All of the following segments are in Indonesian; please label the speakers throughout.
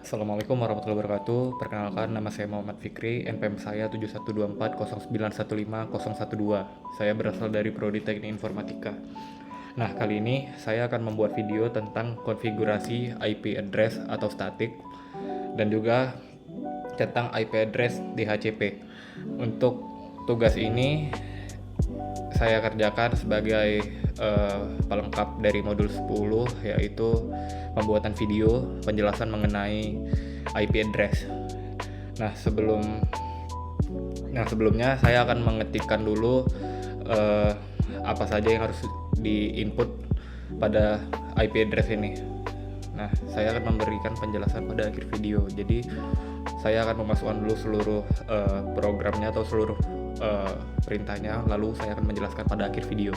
Speaker 1: Assalamualaikum warahmatullahi wabarakatuh. Perkenalkan, nama saya Muhammad Fikri, NPM saya 7124091512. Saya berasal dari Prodi Teknik Informatika. Nah, kali ini saya akan membuat video tentang konfigurasi IP address atau static dan juga tentang IP address DHCP. Untuk tugas ini saya kerjakan sebagai pelengkap dari modul 10, yaitu pembuatan video penjelasan mengenai IP address. Nah, sebelumnya saya akan mengetikkan dulu apa saja yang harus di-input pada IP address ini. Nah, saya akan memberikan penjelasan pada akhir video. Jadi, saya akan memasukkan dulu seluruh programnya atau seluruh perintahnya, lalu saya akan menjelaskan pada akhir video.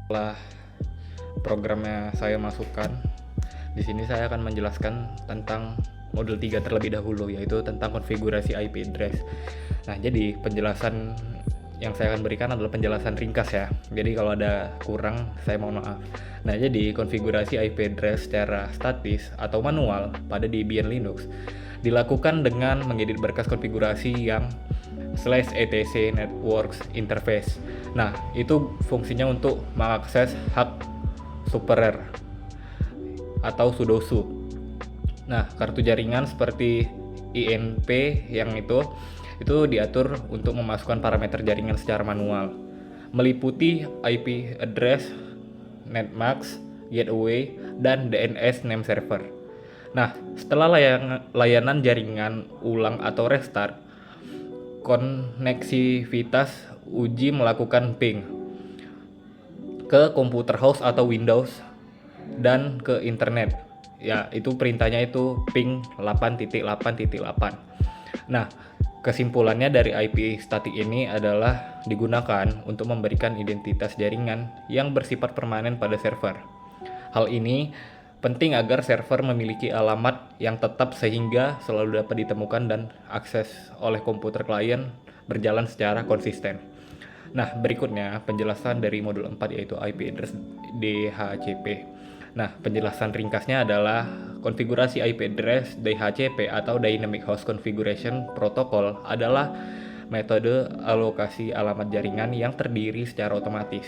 Speaker 1: Setelah programnya saya masukkan, di sini saya akan menjelaskan tentang modul 3 terlebih dahulu, yaitu tentang konfigurasi IP address. Nah, jadi penjelasan yang saya akan berikan adalah penjelasan ringkas ya. Jadi kalau ada kurang, saya mohon maaf. Nah, jadi konfigurasi IP address secara statis atau manual pada Debian Linux dilakukan dengan mengedit berkas konfigurasi yang /etc networks interface. Nah, itu fungsinya untuk mengakses hak superer atau sudosu. Nah, kartu jaringan seperti INP yang itu diatur untuk memasukkan parameter jaringan secara manual, meliputi IP address, netmask, gateway, dan DNS name server. Nah, setelah layanan jaringan ulang atau restart, koneksivitas uji melakukan ping ke komputer host atau Windows dan ke internet. Ya, itu perintahnya itu ping 8.8.8. Nah, kesimpulannya dari IP static ini adalah digunakan untuk memberikan identitas jaringan yang bersifat permanen pada server. Hal ini penting agar server memiliki alamat yang tetap sehingga selalu dapat ditemukan dan akses oleh komputer klien berjalan secara konsisten. Nah, berikutnya penjelasan dari modul 4, yaitu IP address DHCP. Nah, penjelasan ringkasnya adalah konfigurasi IP address DHCP atau Dynamic Host Configuration Protocol adalah metode alokasi alamat jaringan yang terdiri secara otomatis.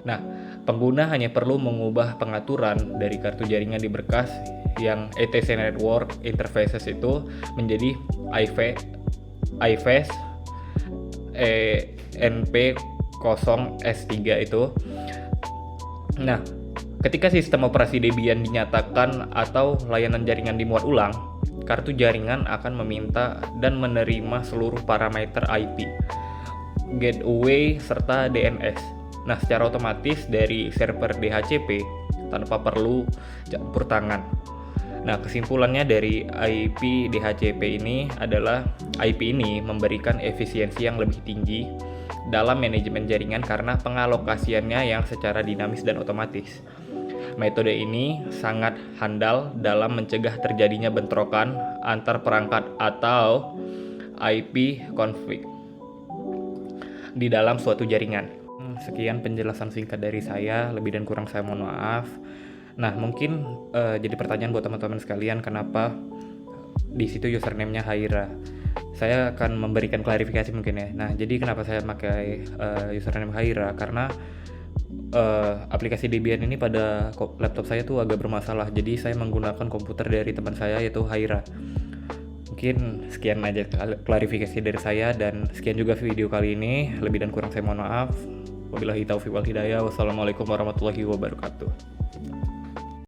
Speaker 1: Nah, pengguna hanya perlu mengubah pengaturan dari kartu jaringan di berkas yang etc network interfaces itu menjadi IFS NP0S3 itu. Nah, ketika sistem operasi Debian dinyatakan atau layanan jaringan dimuat ulang, kartu jaringan akan meminta dan menerima seluruh parameter IP, gateway, serta DNS. Nah, secara otomatis dari server DHCP tanpa perlu campur tangan. Nah, kesimpulannya dari IP DHCP ini adalah IP ini memberikan efisiensi yang lebih tinggi dalam manajemen jaringan karena pengalokasiannya yang secara dinamis dan otomatis. Metode ini sangat handal dalam mencegah terjadinya bentrokan antar perangkat atau IP konflik di dalam suatu jaringan. Sekian penjelasan singkat dari saya, lebih dan kurang saya mohon maaf. Nah, mungkin jadi pertanyaan buat teman-teman sekalian, kenapa di situ username-nya Haira? Saya akan memberikan klarifikasi mungkin ya. Nah, jadi kenapa saya pakai username Haira? Karena aplikasi Debian ini pada laptop saya tuh agak bermasalah. Jadi saya menggunakan komputer dari teman saya yaitu Haira. Mungkin sekian aja klarifikasi dari saya, dan sekian juga video kali ini. Lebih dan kurang saya mohon maaf. Wabillahi taufiq wal hidayah. Wassalamualaikum warahmatullahi wabarakatuh.